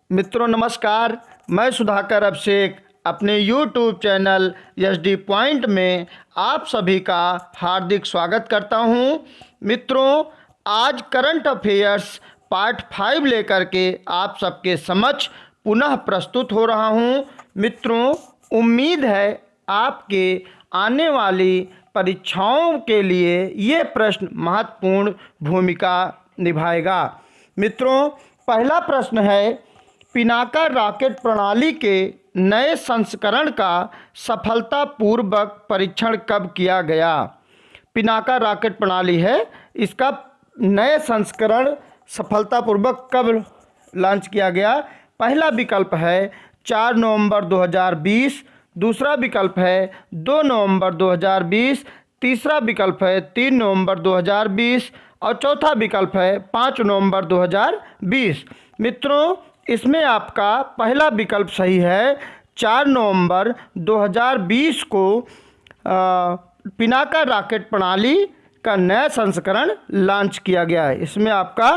मित्रों नमस्कार, मैं सुधाकर अभिषेक अपने YouTube चैनल SD पॉइंट में आप सभी का हार्दिक स्वागत करता हूं। मित्रों, आज करंट अफेयर्स पार्ट 5 लेकर के आप सबके समक्ष पुनः प्रस्तुत हो रहा हूं। मित्रों, उम्मीद है आपके आने वाली परीक्षाओं के लिए ये प्रश्न महत्वपूर्ण भूमिका निभाएगा। मित्रों, पहला प्रश्न है, पिनाका रॉकेट प्रणाली के नए संस्करण का सफलतापूर्वक परीक्षण कब किया गया? पिनाका रॉकेट प्रणाली है, इसका नए संस्करण सफलतापूर्वक कब लॉन्च किया गया? पहला विकल्प है 4 नवंबर 2020, दूसरा विकल्प है 2 नवंबर 2020, तीसरा विकल्प है 3 नवंबर 2020 और चौथा विकल्प है 5 नवंबर 2020। मित्रों, इसमें आपका पहला विकल्प सही है। 4 नवंबर 2020 को पिनाका रॉकेट प्रणाली का नया संस्करण लॉन्च किया गया है। इसमें आपका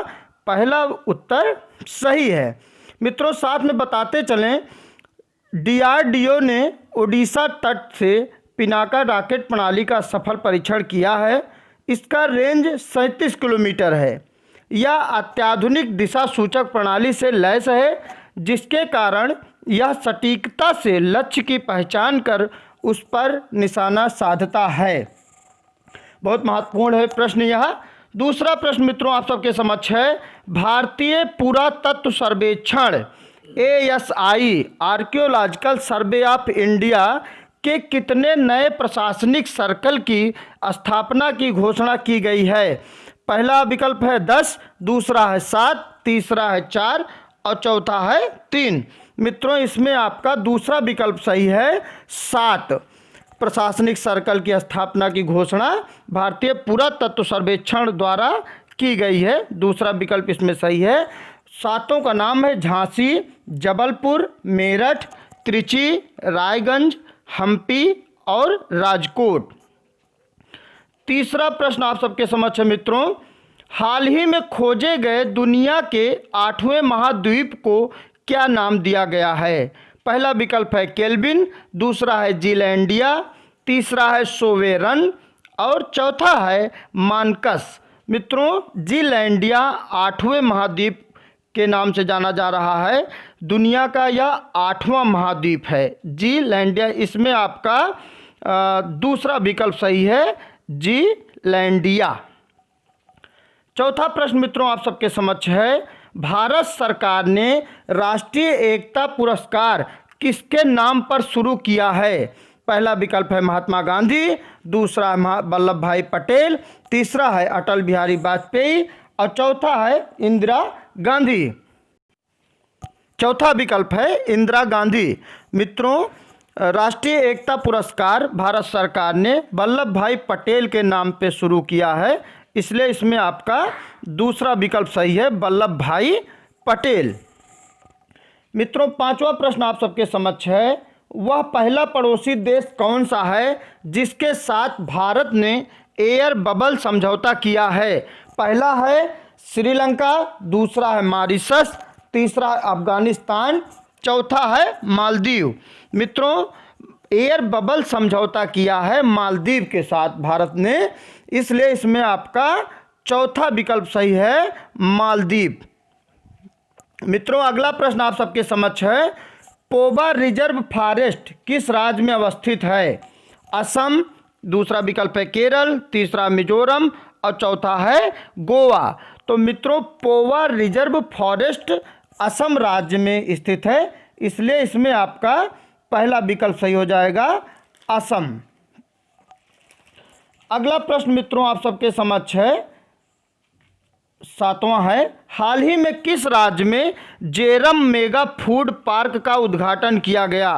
पहला उत्तर सही है। मित्रों, साथ में बताते चलें, DRDO ने ओडिशा तट से पिनाका रॉकेट प्रणाली का सफल परीक्षण किया है। इसका रेंज 37 किलोमीटर है। यह अत्याधुनिक दिशा सूचक प्रणाली से लैस है, जिसके कारण यह सटीकता से लक्ष्य की पहचान कर उस पर निशाना साधता है। बहुत महत्वपूर्ण है प्रश्न यह। दूसरा प्रश्न मित्रों आप सबके समक्ष है, भारतीय पुरातत्व सर्वेक्षण ASI archaeological survey of India के कितने नए प्रशासनिक सर्कल की स्थापना की घोषणा की गई है? पहला विकल्प है 10, दूसरा है 7, तीसरा है 4 और चौथा है 3। मित्रों, इसमें आपका दूसरा विकल्प सही है। 7 प्रशासनिक सर्कल की स्थापना की घोषणा भारतीय पुरातत्व सर्वेक्षण द्वारा की गई है। दूसरा विकल्प इसमें सही है। 7 का नाम है झांसी, जबलपुर, मेरठ, त्रिची, रायगंज, हम्पी और राजकोट। तीसरा प्रश्न आप सबके समक्ष है मित्रों, हाल ही में खोजे गए दुनिया के 8वें महाद्वीप को क्या नाम दिया गया है? पहला विकल्प है केल्विन, दूसरा है जीलैंडिया, तीसरा है सोवेरन और चौथा है मानकस। मित्रों, जीलैंडिया 8वें महाद्वीप के नाम से जाना जा रहा है। दुनिया का यह 8वां महाद्वीप है जीलैंडिया। इसमें आपका दूसरा विकल्प सही है, जीलैंडिया। चौथा प्रश्न मित्रों आप सबके समक्ष है, भारत सरकार ने राष्ट्रीय एकता पुरस्कार किसके नाम पर शुरू किया है? पहला विकल्प है महात्मा गांधी, दूसरा है वल्लभ भाई पटेल, तीसरा है अटल बिहारी वाजपेयी और चौथा है इंदिरा गांधी। चौथा विकल्प है इंदिरा गांधी। मित्रों, राष्ट्रीय एकता पुरस्कार भारत सरकार ने वल्लभ भाई पटेल के नाम पे शुरू किया है, इसलिए इसमें आपका दूसरा विकल्प सही है, वल्लभ भाई पटेल। मित्रों, पांचवा प्रश्न आप सबके समक्ष है, वह पहला पड़ोसी देश कौन सा है जिसके साथ भारत ने एयर बबल समझौता किया है? पहला है श्रीलंका, दूसरा है मॉरिशस, तीसरा है अफगानिस्तान, चौथा है मालदीव। मित्रों, एयर बबल समझौता किया है मालदीव के साथ भारत ने, इसलिए इसमें आपका चौथा विकल्प सही है, मालदीव। मित्रों, अगला प्रश्न आप सबके समक्ष है, पोवा रिजर्व फॉरेस्ट किस राज्य में अवस्थित है? असम, दूसरा विकल्प है केरल, तीसरा मिजोरम और चौथा है गोवा। तो मित्रों, पोवा रिजर्व फॉरेस्ट असम राज्य में स्थित है, इसलिए इसमें आपका पहला विकल्प सही हो जाएगा, असम। अगला प्रश्न मित्रों आप सबके समक्ष है, 7वां है, हाल ही में किस राज्य में जेरम मेगा फूड पार्क का उद्घाटन किया गया?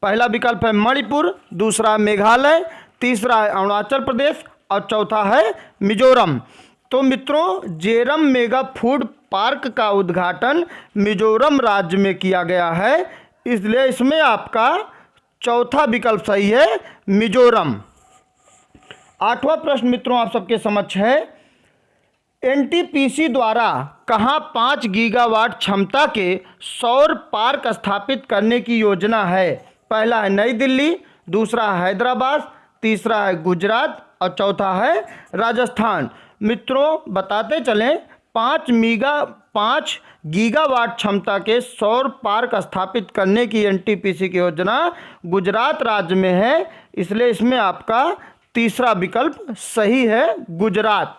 पहला विकल्प है मणिपुर, दूसरा मेघालय, तीसरा है अरुणाचल प्रदेश और चौथा है मिजोरम। तो मित्रों, जेरम मेगा फूड पार्क का उद्घाटन मिजोरम राज्य में किया गया है, इसलिए इसमें आपका चौथा विकल्प सही है, मिजोरम। 8वां प्रश्न मित्रों आप सबके समक्ष है, एनटीपीसी द्वारा कहाँ 5 गीगावाट क्षमता के सौर पार्क स्थापित करने की योजना है? पहला है नई दिल्ली, दूसरा है हैदराबाद, तीसरा है गुजरात और चौथा है राजस्थान। मित्रों बताते चलें 5 गीगावाट क्षमता के सौर पार्क स्थापित करने की एनटीपीसी की योजना गुजरात राज्य में है, इसलिए इसमें आपका तीसरा विकल्प सही है, गुजरात।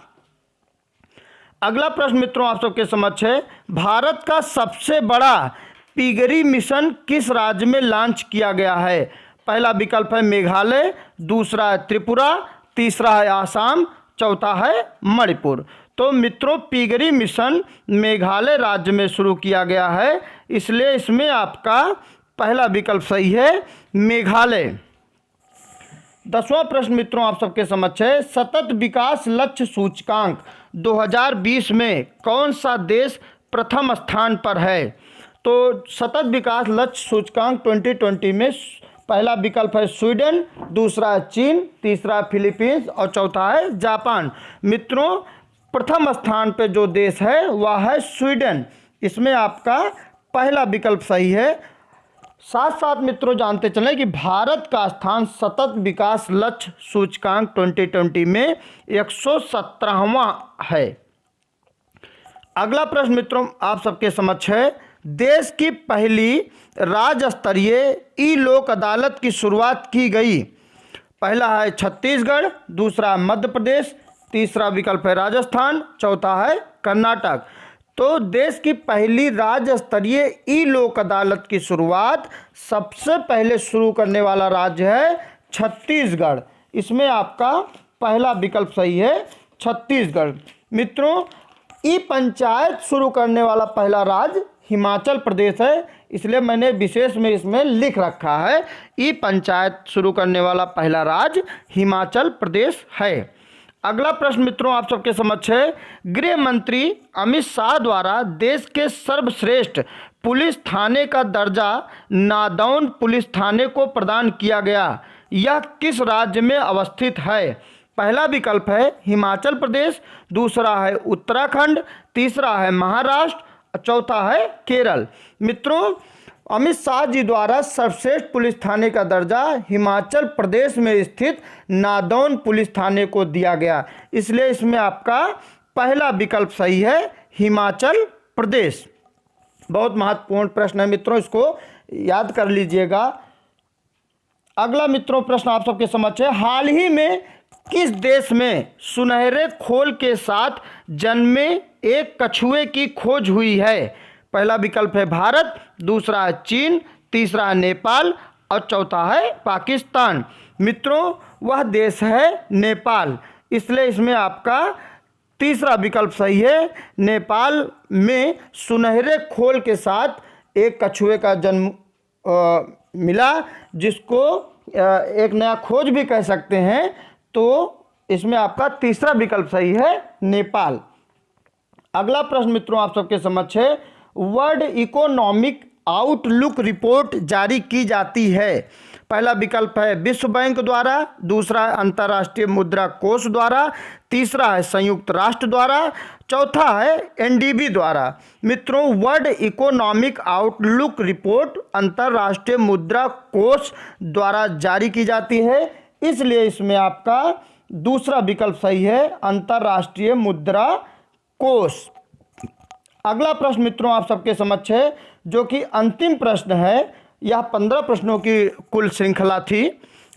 अगला प्रश्न मित्रों आप सबके समक्ष है, भारत का सबसे बड़ा पिगरी मिशन किस राज्य में लॉन्च किया गया है? पहला विकल्प है मेघालय, दूसरा है त्रिपुरा, तीसरा है आसाम, चौथा है मणिपुर। तो मित्रों पिगरी मिशन मेघालय राज्य में शुरू किया गया है, इसलिए इसमें आपका पहला विकल्प सही है, मेघालय। 10वां प्रश्न मित्रों आप सबके समक्ष है, सतत विकास लक्ष्य सूचकांक 2020 में कौन सा देश प्रथम स्थान पर है? तो सतत विकास लक्ष्य सूचकांक 2020 में पहला विकल्प है स्वीडन, दूसरा है चीन, तीसरा फिलीपींस और चौथा है जापान। मित्रों प्रथम स्थान पे जो देश है वह है स्वीडन, इसमें आपका पहला विकल्प सही है। साथ साथ मित्रों जानते चलें कि भारत का स्थान सतत विकास लक्ष्य सूचकांक 2020 में 117वां है। अगला प्रश्न मित्रों आप सबके समक्ष है, देश की पहली राज्य स्तरीय ई लोक अदालत की शुरुआत की गई? पहला है छत्तीसगढ़, दूसरा मध्य प्रदेश, तीसरा विकल्प है राजस्थान, चौथा है कर्नाटक। तो देश की पहली राज्य स्तरीय ई लोक अदालत की शुरुआत सबसे पहले शुरू करने वाला राज्य है छत्तीसगढ़, इसमें आपका पहला विकल्प सही है, छत्तीसगढ़। मित्रों ई पंचायत शुरू करने वाला पहला राज्य हिमाचल प्रदेश है, इसलिए मैंने विशेष में इसमें लिख रखा है ई पंचायत शुरू करने वाला पहला राज्य हिमाचल प्रदेश है। अगला प्रश्न मित्रों आप सबके समक्ष है, गृह मंत्री अमित शाह द्वारा देश के सर्वश्रेष्ठ पुलिस थाने का दर्जा नादौन पुलिस थाने को प्रदान किया गया, यह किस राज्य में अवस्थित है? पहला विकल्प है हिमाचल प्रदेश, दूसरा है उत्तराखंड, तीसरा है महाराष्ट्र, चौथा है केरल। मित्रों अमित शाह जी द्वारा सर्वश्रेष्ठ पुलिस थाने का दर्जा हिमाचल प्रदेश में स्थित नादौन पुलिस थाने को दिया गया, इसलिए इसमें आपका पहला विकल्प सही है, हिमाचल प्रदेश। बहुत महत्वपूर्ण प्रश्न है मित्रों, इसको याद कर लीजिएगा। अगला मित्रों प्रश्न आप सबके समक्ष है, हाल ही में किस देश में सुनहरे खोल के साथ जन्मे एक कछुए की खोज हुई है? पहला विकल्प है भारत, दूसरा है चीन, तीसरा है नेपाल और चौथा है पाकिस्तान। मित्रों वह देश है नेपाल, इसलिए इसमें आपका तीसरा विकल्प सही है, नेपाल में सुनहरे खोल के साथ एक कछुए का जन्म मिला, जिसको एक नया खोज भी कह सकते हैं, तो इसमें आपका तीसरा विकल्प सही है, नेपाल। अगला प्रश्न मित्रों आप सबके समक्ष है, वर्ल्ड इकोनॉमिक आउटलुक रिपोर्ट जारी की जाती है? पहला विकल्प है विश्व बैंक द्वारा, दूसरा है अंतर्राष्ट्रीय मुद्रा कोष द्वारा, तीसरा है संयुक्त राष्ट्र द्वारा, चौथा है एनडीबी द्वारा। मित्रों वर्ल्ड इकोनॉमिक आउटलुक रिपोर्ट अंतर्राष्ट्रीय मुद्रा कोष द्वारा जारी की जाती है, इसलिए इसमें आपका दूसरा विकल्प सही है, अंतर्राष्ट्रीय मुद्रा कोष। अगला प्रश्न मित्रों आप सबके समक्ष है, जो कि अंतिम प्रश्न है, यह 15 प्रश्नों की कुल श्रृंखला थी।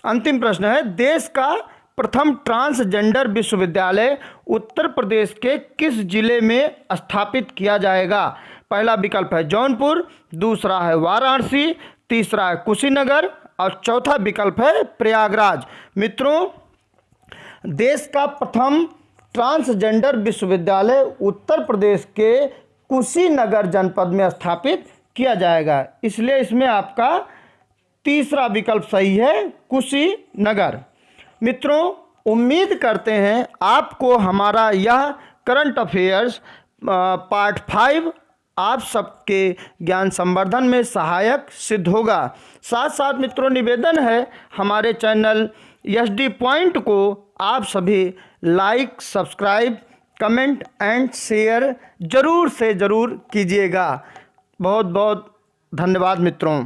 अंतिम प्रश्न है, देश का प्रथम ट्रांसजेंडर विश्वविद्यालय उत्तर प्रदेश के किस जिले में स्थापित किया जाएगा? पहला विकल्प है जौनपुर, दूसरा है वाराणसी, तीसरा है कुशीनगर और चौथा विकल्प है प्रयागराज। मित्रों देश का प्रथम ट्रांसजेंडर विश्वविद्यालय उत्तर प्रदेश के कुशीनगर जनपद में स्थापित किया जाएगा, इसलिए इसमें आपका तीसरा विकल्प सही है, कुशीनगर। मित्रों उम्मीद करते हैं आपको हमारा यह करंट अफेयर्स पार्ट 5 आप सबके ज्ञान संवर्धन में सहायक सिद्ध होगा। साथ साथ मित्रों निवेदन है, हमारे चैनल एसडी पॉइंट को आप सभी like subscribe comment and share ज़रूर से ज़रूर कीजिएगा। बहुत बहुत धन्यवाद मित्रों।